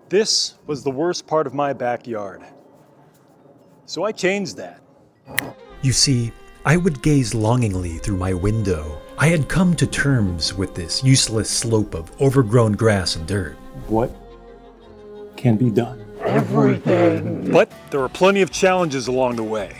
This was the worst part of my backyard. So I changed that. You see, I would gaze longingly through my window. I had come to terms with this useless slope of overgrown grass and dirt. What can be done? Everything. But there were plenty of challenges along the way.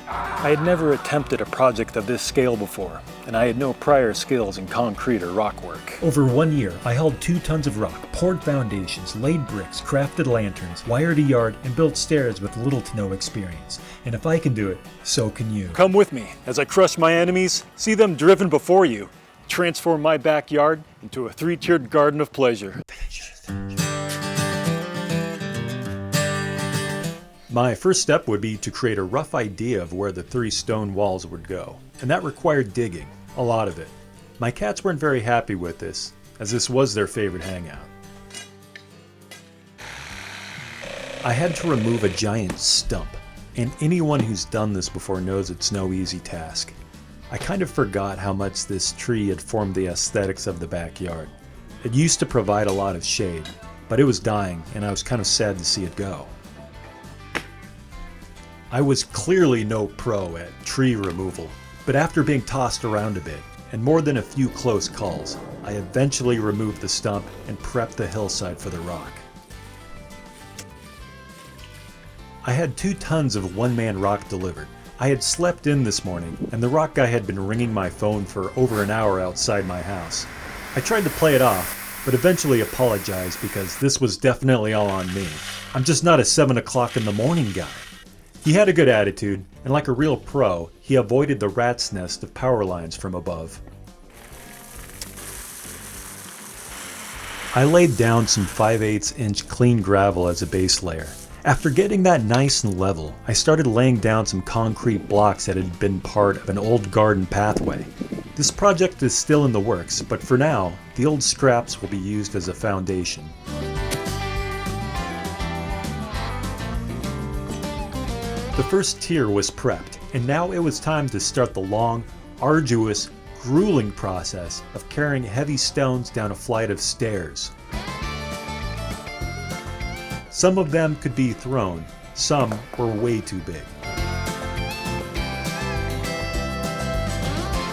I had never attempted a project of this scale before, and I had no prior skills in concrete or rock work. Over 1 year, I hauled 2 tons of rock, poured foundations, laid bricks, crafted lanterns, wired a yard, and built stairs with little to no experience. And if I can do it, so can you. Come with me as I crush my enemies, see them driven before you, transform my backyard into a 3-tiered garden of pleasure. My first step would be to create a rough idea of where the 3 stone walls would go, and that required digging, a lot of it. My cats weren't very happy with this, as this was their favorite hangout. I had to remove a giant stump, and anyone who's done this before knows it's no easy task. I kind of forgot how much this tree had formed the aesthetics of the backyard. It used to provide a lot of shade, but it was dying, and I was kind of sad to see it go. I was clearly no pro at tree removal, but after being tossed around a bit, and more than a few close calls, I eventually removed the stump and prepped the hillside for the rock. I had 2 tons of one-man rock delivered. I had slept in this morning, and the rock guy had been ringing my phone for over an hour outside my house. I tried to play it off, but eventually apologized because this was definitely all on me. I'm just not a 7 o'clock in the morning guy. He had a good attitude, and like a real pro, he avoided the rat's nest of power lines from above. I laid down some 5/8 inch clean gravel as a base layer. After getting that nice and level, I started laying down some concrete blocks that had been part of an old garden pathway. This project is still in the works, but for now, the old scraps will be used as a foundation. The first tier was prepped, and now it was time to start the long, arduous, grueling process of carrying heavy stones down a flight of stairs. Some of them could be thrown, some were way too big.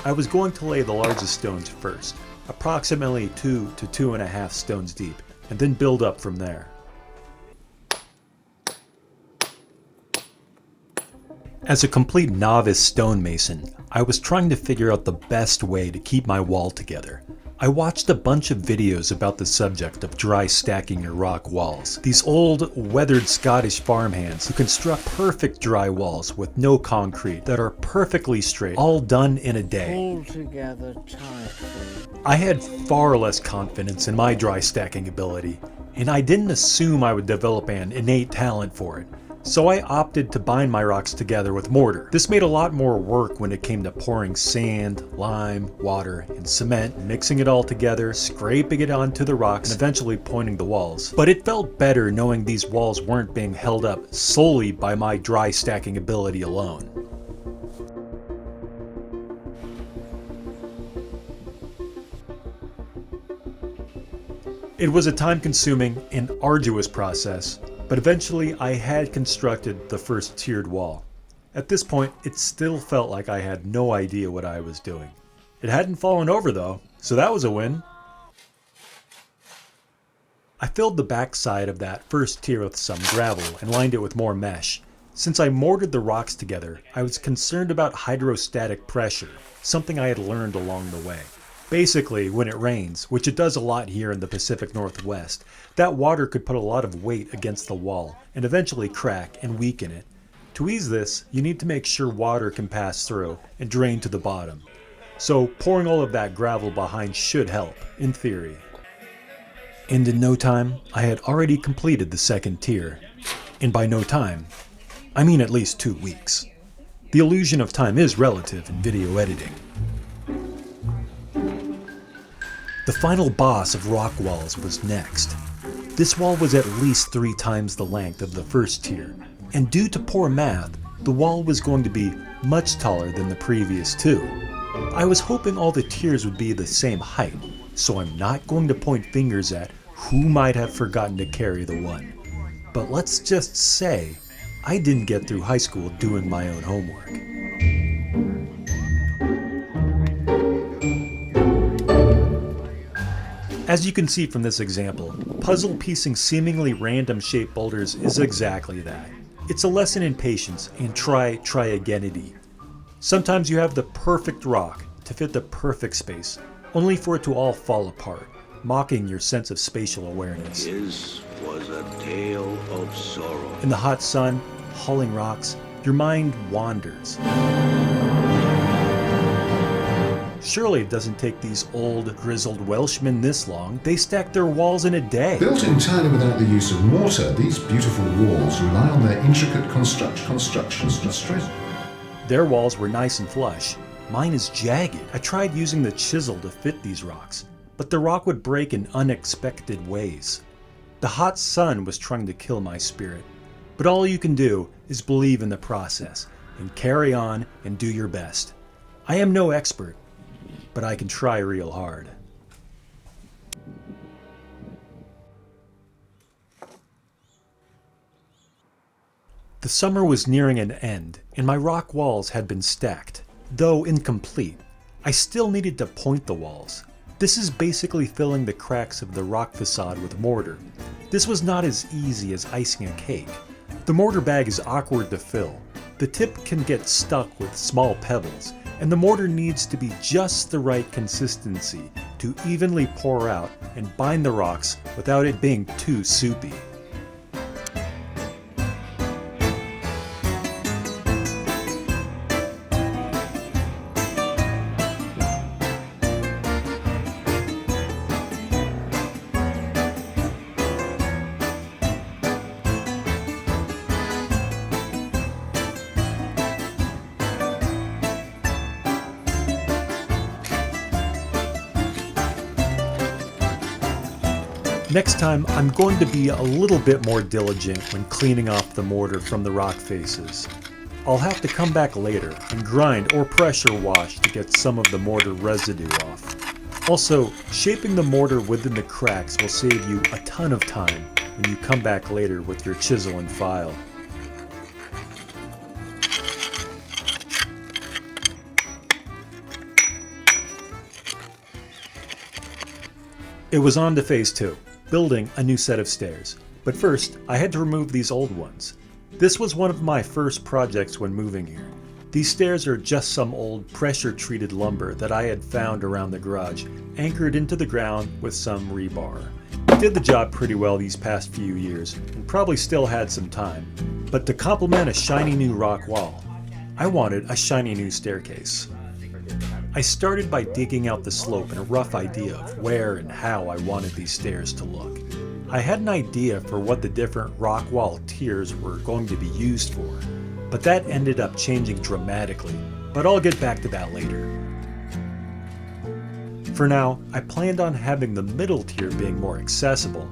I was going to lay the largest stones first, approximately 2 to 2.5 stones deep, and then build up from there. As a complete novice stonemason, I was trying to figure out the best way to keep my wall together. I watched a bunch of videos about the subject of dry stacking your rock walls. These old, weathered Scottish farmhands who construct perfect dry walls with no concrete that are perfectly straight, all done in a day. Pull together tightly. I had far less confidence in my dry stacking ability, and I didn't assume I would develop an innate talent for it. So I opted to bind my rocks together with mortar. This made a lot more work when it came to pouring sand, lime, water, and cement, mixing it all together, scraping it onto the rocks, and eventually pointing the walls. But it felt better knowing these walls weren't being held up solely by my dry stacking ability alone. It was a time-consuming and arduous process, but eventually I had constructed the first tiered wall. At this point, it still felt like I had no idea what I was doing. It hadn't fallen over though, so that was a win. I filled the backside of that first tier with some gravel and lined it with more mesh. Since I mortared the rocks together, I was concerned about hydrostatic pressure, something I had learned along the way. Basically, when it rains, which it does a lot here in the Pacific Northwest, that water could put a lot of weight against the wall and eventually crack and weaken it. To ease this, you need to make sure water can pass through and drain to the bottom. So pouring all of that gravel behind should help, in theory. And in no time, I had already completed the second tier. And by no time, I mean at least 2 weeks. The illusion of time is relative in video editing. The final boss of rock walls was next. This wall was at least 3 times the length of the first tier, and due to poor math, the wall was going to be much taller than the previous 2. I was hoping all the tiers would be the same height, so I'm not going to point fingers at Who might have forgotten to carry the one? But let's just say I didn't get through high school doing my own homework. As you can see from this example, puzzle piecing seemingly random shaped boulders is exactly that. It's a lesson in patience and try againity. Sometimes you have the perfect rock to fit the perfect space, only for it to all fall apart, mocking your sense of spatial awareness. His was a tale of sorrow. In the hot sun, hauling rocks, your mind wanders. Surely it doesn't take these old, grizzled Welshmen this long. They stacked their walls in a day. Built entirely without the use of mortar, these beautiful walls rely on their intricate constructions. Their walls were nice and flush. Mine is jagged. I tried using the chisel to fit these rocks, but the rock would break in unexpected ways. The hot sun was trying to kill my spirit, but all you can do is believe in the process and carry on and do your best. I am no expert, but I can try real hard. The summer was nearing an end, and my rock walls had been stacked. Though incomplete, I still needed to point the walls. This is basically filling the cracks of the rock facade with mortar. This was not as easy as icing a cake. The mortar bag is awkward to fill. The tip can get stuck with small pebbles, and the mortar needs to be just the right consistency to evenly pour out and bind the rocks without it being too soupy. Next time, I'm going to be a little bit more diligent when cleaning off the mortar from the rock faces. I'll have to come back later and grind or pressure wash to get some of the mortar residue off. Also, shaping the mortar within the cracks will save you a ton of time when you come back later with your chisel and file. It was on to phase 2. Building a new set of stairs. But first, I had to remove these old ones. This was one of my first projects when moving here. These stairs are just some old pressure-treated lumber that I had found around the garage, anchored into the ground with some rebar. I did the job pretty well these past few years, and probably still had some time. But to complement a shiny new rock wall, I wanted a shiny new staircase. I started by digging out the slope and a rough idea of where and how I wanted these stairs to look. I had an idea for what the different rock wall tiers were going to be used for, but that ended up changing dramatically, but I'll get back to that later. For now, I planned on having the middle tier being more accessible.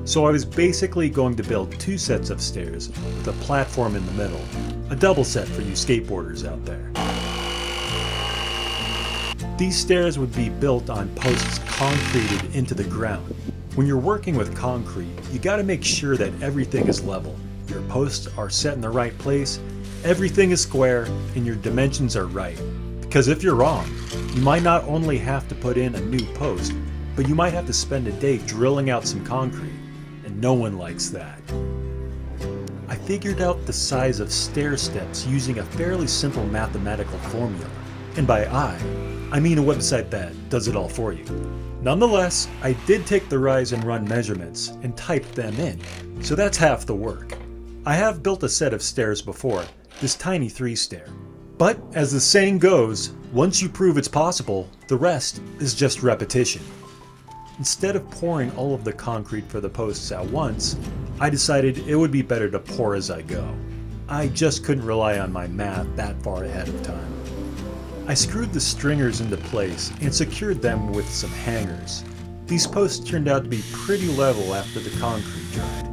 So I was basically going to build 2 sets of stairs with a platform in the middle, a double set for you skateboarders out there. These stairs would be built on posts concreted into the ground. When you're working with concrete, you gotta make sure that everything is level. Your posts are set in the right place, everything is square, and your dimensions are right. Because if you're wrong, you might not only have to put in a new post, but you might have to spend a day drilling out some concrete. No one likes that. I figured out the size of stair steps using a fairly simple mathematical formula. And by I mean a website that does it all for you. Nonetheless, I did take the rise and run measurements and typed them in, so that's half the work. I have built a set of stairs before, this tiny 3-stair. But as the saying goes, once you prove it's possible, the rest is just repetition. Instead of pouring all of the concrete for the posts at once, I decided it would be better to pour as I go. I just couldn't rely on my math that far ahead of time. I screwed the stringers into place and secured them with some hangers. These posts turned out to be pretty level after the concrete dried.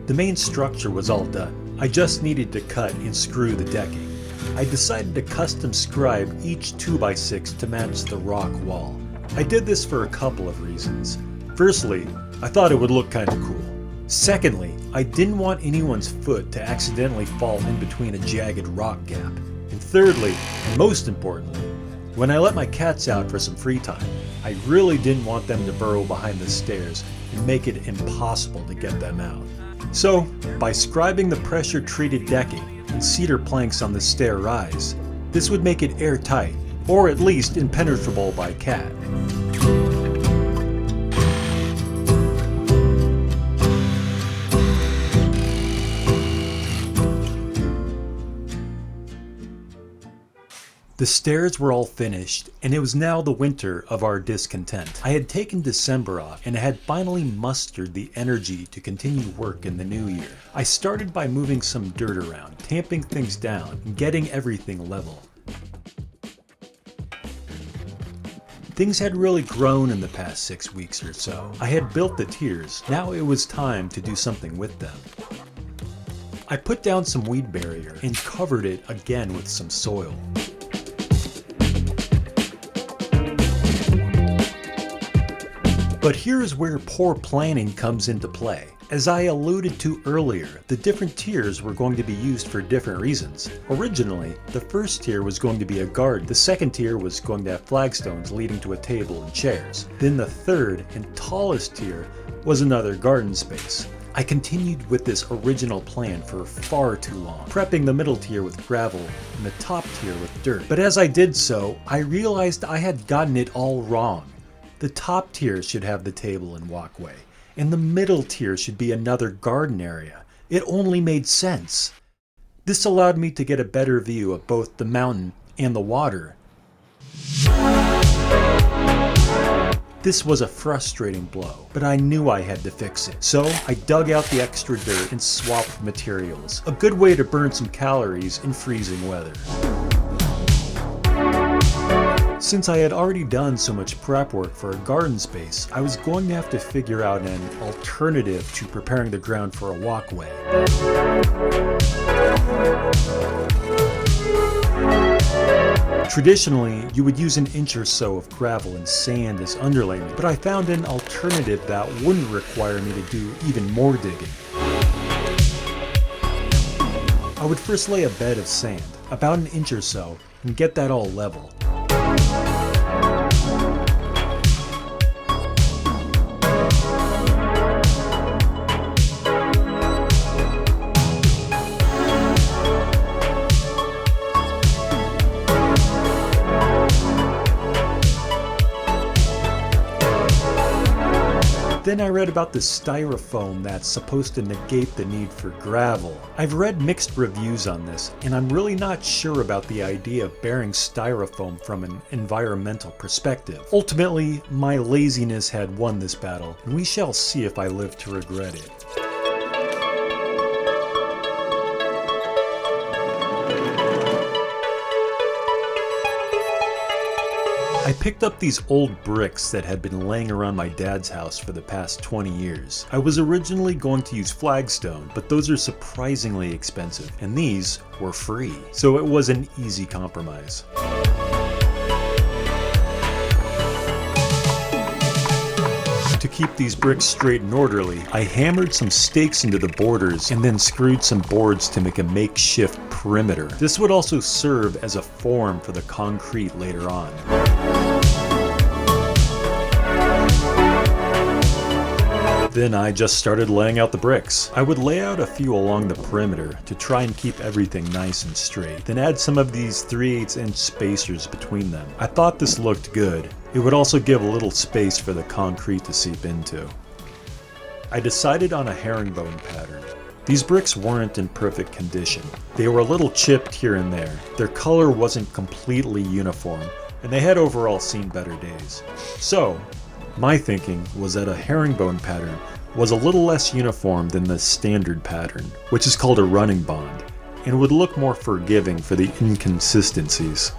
The main structure was all done. I just needed to cut and screw the decking. I decided to custom scribe each 2x6 to match the rock wall. I did this for a couple of reasons. Firstly, I thought it would look kind of cool. Secondly, I didn't want anyone's foot to accidentally fall in between a jagged rock gap. And thirdly, and most importantly, when I let my cats out for some free time, I really didn't want them to burrow behind the stairs and make it impossible to get them out. So, by scribing the pressure-treated decking and cedar planks on the stair rise, this would make it airtight, or at least impenetrable by cat. The stairs were all finished, and it was now the winter of our discontent. I had taken December off and had finally mustered the energy to continue work in the new year. I started by moving some dirt around, tamping things down, and getting everything level. Things had really grown in the past 6 weeks or so. I had built the tiers, now it was time to do something with them. I put down some weed barrier and covered it again with some soil. But here's where poor planning comes into play. As I alluded to earlier, the different tiers were going to be used for different reasons. Originally, the first tier was going to be a garden. The second tier was going to have flagstones leading to a table and chairs. Then the third and tallest tier was another garden space. I continued with this original plan for far too long, prepping the middle tier with gravel and the top tier with dirt. But as I did so, I realized I had gotten it all wrong. The top tier should have the table and walkway, and the middle tier should be another garden area. It only made sense. This allowed me to get a better view of both the mountain and the water. This was a frustrating blow, but I knew I had to fix it. So I dug out the extra dirt and swapped materials. A good way to burn some calories in freezing weather. Since I had already done so much prep work for a garden space, I was going to have to figure out an alternative to preparing the ground for a walkway. Traditionally, you would use an inch or so of gravel and sand as underlayment, but I found an alternative that wouldn't require me to do even more digging. I would first lay a bed of sand, about an inch or so, and get that all level. Then I read about the styrofoam that's supposed to negate the need for gravel. I've read mixed reviews on this, and I'm really not sure about the idea of bearing styrofoam from an environmental perspective. Ultimately, my laziness had won this battle, and we shall see if I live to regret it. I picked up these old bricks that had been laying around my dad's house for the past 20 years. I was originally going to use flagstone, but those are surprisingly expensive, and these were free, so it was an easy compromise. To keep these bricks straight and orderly, I hammered some stakes into the borders and then screwed some boards to make a makeshift perimeter. This would also serve as a form for the concrete later on. Then I just started laying out the bricks. I would lay out a few along the perimeter to try and keep everything nice and straight, then add some of these 3/8" spacers between them. I thought this looked good. It would also give a little space for the concrete to seep into. I decided on a herringbone pattern. These bricks weren't in perfect condition. They were a little chipped here and there. Their color wasn't completely uniform, and they had overall seen better days. So, my thinking was that a herringbone pattern was a little less uniform than the standard pattern, which is called a running bond, and would look more forgiving for the inconsistencies.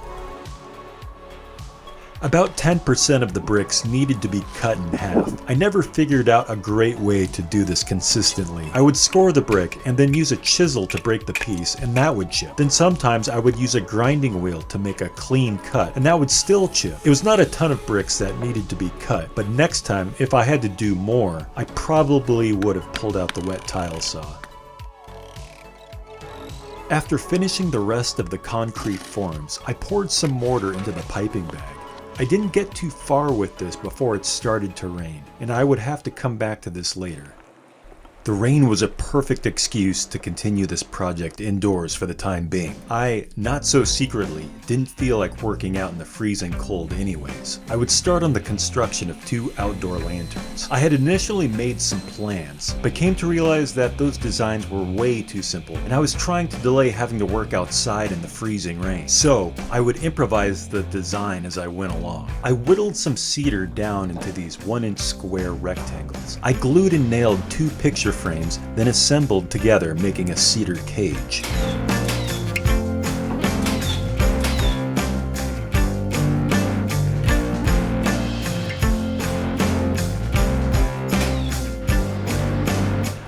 About 10% of the bricks needed to be cut in half. I never figured out a great way to do this consistently. I would score the brick and then use a chisel to break the piece, and that would chip. Then sometimes I would use a grinding wheel to make a clean cut, and that would still chip. It was not a ton of bricks that needed to be cut, but next time, if I had to do more, I probably would have pulled out the wet tile saw. After finishing the rest of the concrete forms, I poured some mortar into the piping bag. I didn't get too far with this before it started to rain, and I would have to come back to this later. The rain was a perfect excuse to continue this project indoors for the time being. I, not so secretly, didn't feel like working out in the freezing cold anyways. I would start on the construction of 2 outdoor lanterns. I had initially made some plans, but came to realize that those designs were way too simple, and I was trying to delay having to work outside in the freezing rain. So, I would improvise the design as I went along. I whittled some cedar down into these 1-inch square rectangles. I glued and nailed 2 picture frames, then assembled together, making a cedar cage.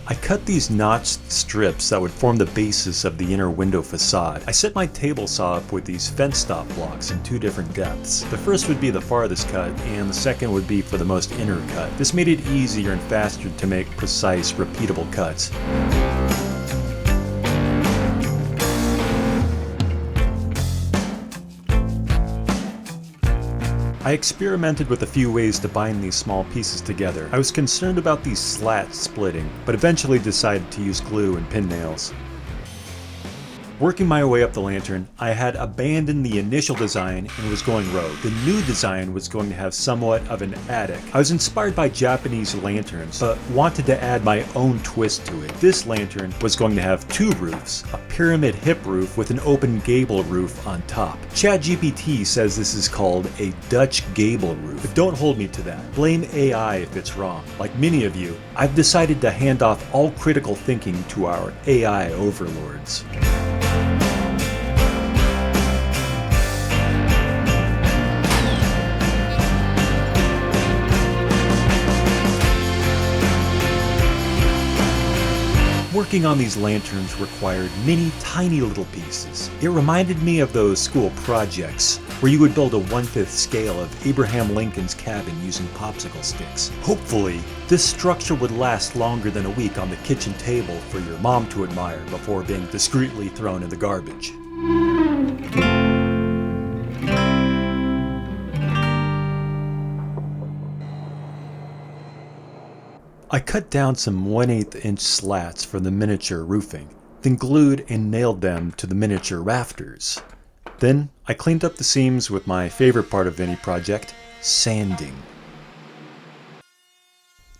I cut these notched strips that would form the basis of the inner window facade. I set my table saw up with these fence stop blocks in 2 different depths. The first would be the farthest cut, and the second would be for the most inner cut. This made it easier and faster to make precise, repeatable cuts. I experimented with a few ways to bind these small pieces together. I was concerned about these slats splitting, but eventually decided to use glue and pin nails. Working my way up the lantern, I had abandoned the initial design and was going rogue. The new design was going to have somewhat of an attic. I was inspired by Japanese lanterns, but wanted to add my own twist to it. This lantern was going to have 2 roofs, a pyramid hip roof with an open gable roof on top. ChatGPT says this is called a Dutch gable roof, but don't hold me to that. Blame AI if it's wrong. Like many of you, I've decided to hand off all critical thinking to our AI overlords. Working on these lanterns required many tiny little pieces. It reminded me of those school projects where you would build a 1/5 scale of Abraham Lincoln's cabin using popsicle sticks. Hopefully, this structure would last longer than a week on the kitchen table for your mom to admire before being discreetly thrown in the garbage. I cut down some 1/8 inch slats for the miniature roofing, then glued and nailed them to the miniature rafters. Then I cleaned up the seams with my favorite part of any project, sanding.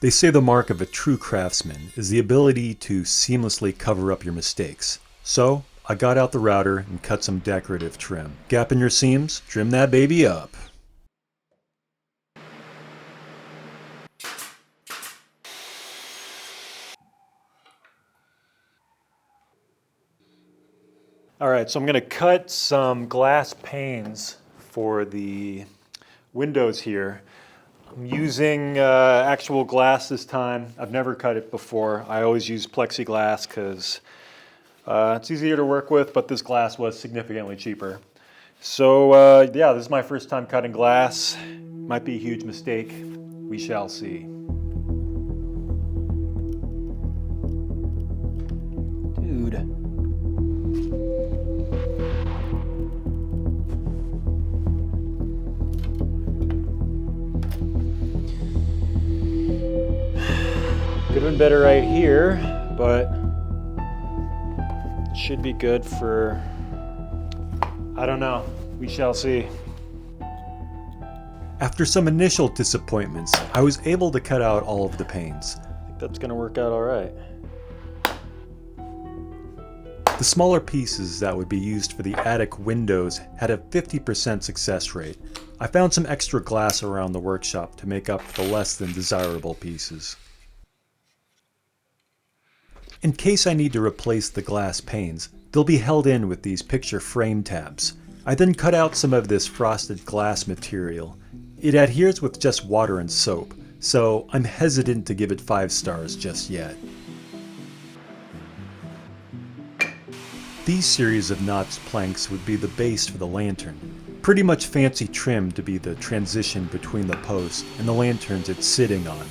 They say the mark of a true craftsman is the ability to seamlessly cover up your mistakes. So I got out the router and cut some decorative trim. Gap in your seams, trim that baby up. Alright, so I'm going to cut some glass panes for the windows here. I'm using actual glass this time. I've never cut it before. I always use plexiglass because it's easier to work with, but this glass was significantly cheaper. So yeah, this is my first time cutting glass. Might be a huge mistake. We shall see. Dude. Could have been better right here, but it should be good for, I don't know, we shall see. After some initial disappointments, I was able to cut out all of the panes. I think that's gonna work out all right. The smaller pieces that would be used for the attic windows had a 50% success rate. I found some extra glass around the workshop to make up for the less than desirable pieces. In case I need to replace the glass panes, they'll be held in with these picture frame tabs. I then cut out some of this frosted glass material. It adheres with just water and soap, so I'm hesitant to give it 5 stars just yet. These series of notched planks would be the base for the lantern. Pretty much fancy trim to be the transition between the post and the lanterns it's sitting on.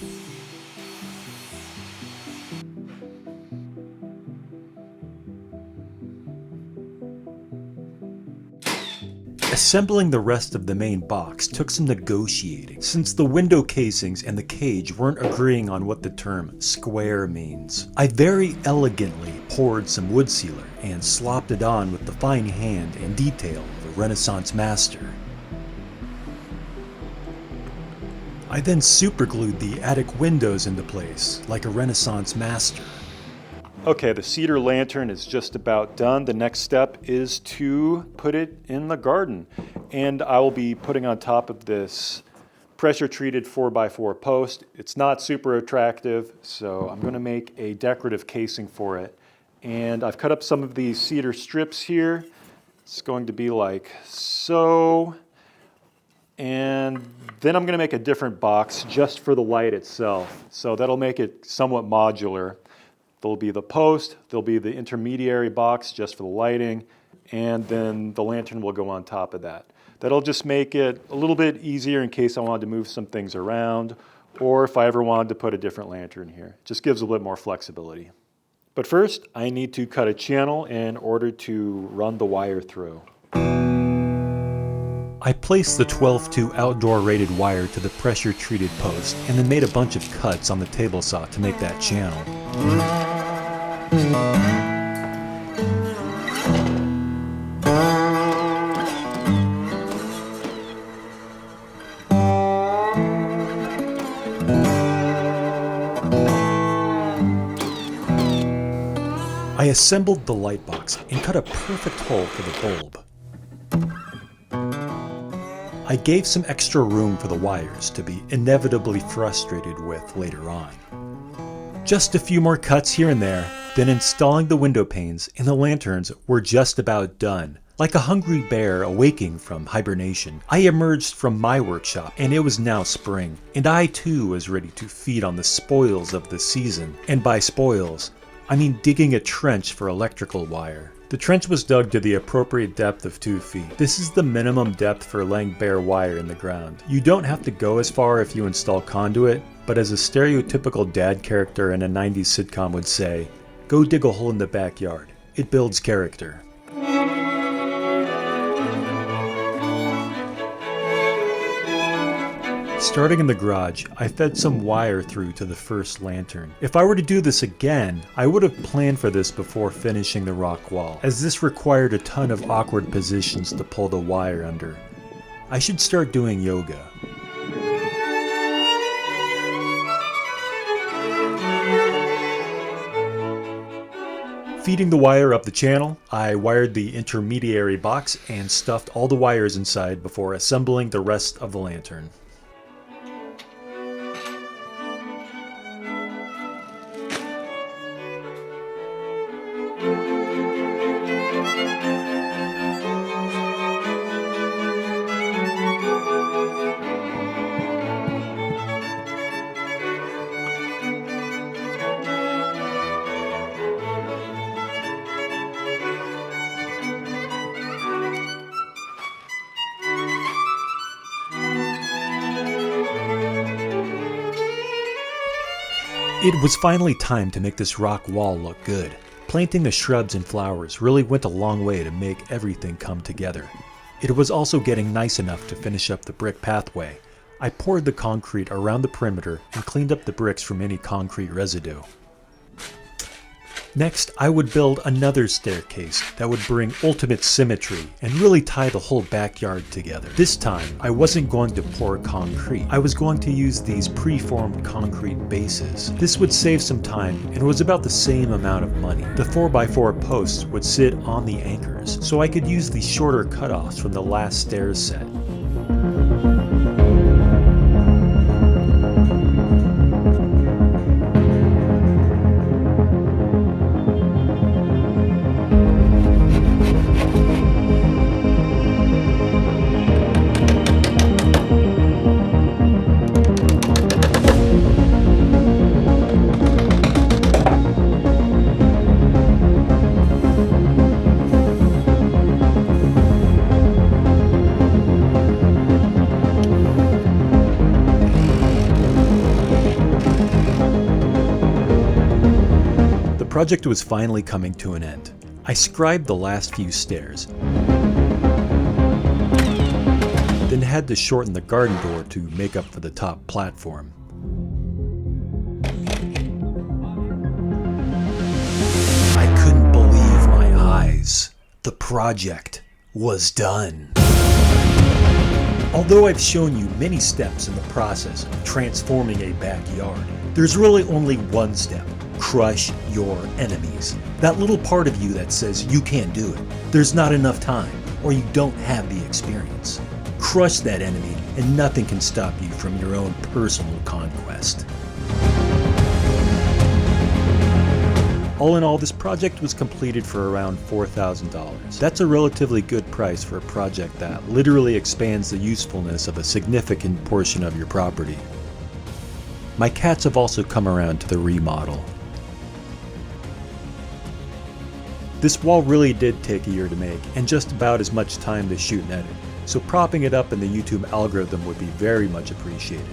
Assembling the rest of the main box took some negotiating, since the window casings and the cage weren't agreeing on what the term square means. I very elegantly poured some wood sealer and slopped it on with the fine hand and detail of a Renaissance master. I then superglued the attic windows into place like a Renaissance master. Okay, the cedar lantern is just about done. The next step is to put it in the garden. And I will be putting on top of this pressure-treated 4x4 post. It's not super attractive, so I'm going to make a decorative casing for it. And I've cut up some of these cedar strips here. It's going to be like so. And then I'm going to make a different box just for the light itself. So that'll make it somewhat modular. There'll be the post, there'll be the intermediary box just for the lighting, and then the lantern will go on top of that. That'll just make it a little bit easier in case I wanted to move some things around, or if I ever wanted to put a different lantern here. It just gives a bit more flexibility. But first, I need to cut a channel in order to run the wire through. I placed the 12-2 outdoor rated wire to the pressure treated post and then made a bunch of cuts on the table saw to make that channel. I assembled the light box and cut a perfect hole for the bulb. I gave some extra room for the wires to be inevitably frustrated with later on. Just a few more cuts here and there, then installing the window panes and the lanterns were just about done. Like a hungry bear awaking from hibernation, I emerged from my workshop and it was now spring, and I too was ready to feed on the spoils of the season. And by spoils, I mean digging a trench for electrical wire. The trench was dug to the appropriate depth of 2 feet. This is the minimum depth for laying bare wire in the ground. You don't have to go as far if you install conduit, but as a stereotypical dad character in a 90s sitcom would say, go dig a hole in the backyard. It builds character. Starting in the garage, I fed some wire through to the first lantern. If I were to do this again, I would have planned for this before finishing the rock wall, as this required a ton of awkward positions to pull the wire under. I should start doing yoga. Feeding the wire up the channel, I wired the intermediary box and stuffed all the wires inside before assembling the rest of the lantern. It was finally time to make this rock wall look good. Planting the shrubs and flowers really went a long way to make everything come together. It was also getting nice enough to finish up the brick pathway. I poured the concrete around the perimeter and cleaned up the bricks from any concrete residue. Next, I would build another staircase that would bring ultimate symmetry and really tie the whole backyard together. This time, I wasn't going to pour concrete. I was going to use these preformed concrete bases. This would save some time and was about the same amount of money. The 4x4 posts would sit on the anchors, so I could use the shorter cutoffs from the last stairs set. project was finally coming to an end. I scribed the last few stairs, then had to shorten the garden door to make up for the top platform. I couldn't believe my eyes. The project was done. Although I've shown you many steps in the process of transforming a backyard, there's really only one step: crush your enemies. That little part of you that says you can't do it, there's not enough time, or you don't have the experience. Crush that enemy, and nothing can stop you from your own personal conquest. All in all, this project was completed for around $4,000. That's a relatively good price for a project that literally expands the usefulness of a significant portion of your property. My cats have also come around to the remodel. This wall really did take a year to make, and just about as much time to shoot and edit, so propping it up in the YouTube algorithm would be very much appreciated.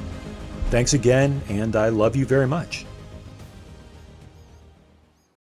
Thanks again, and I love you very much.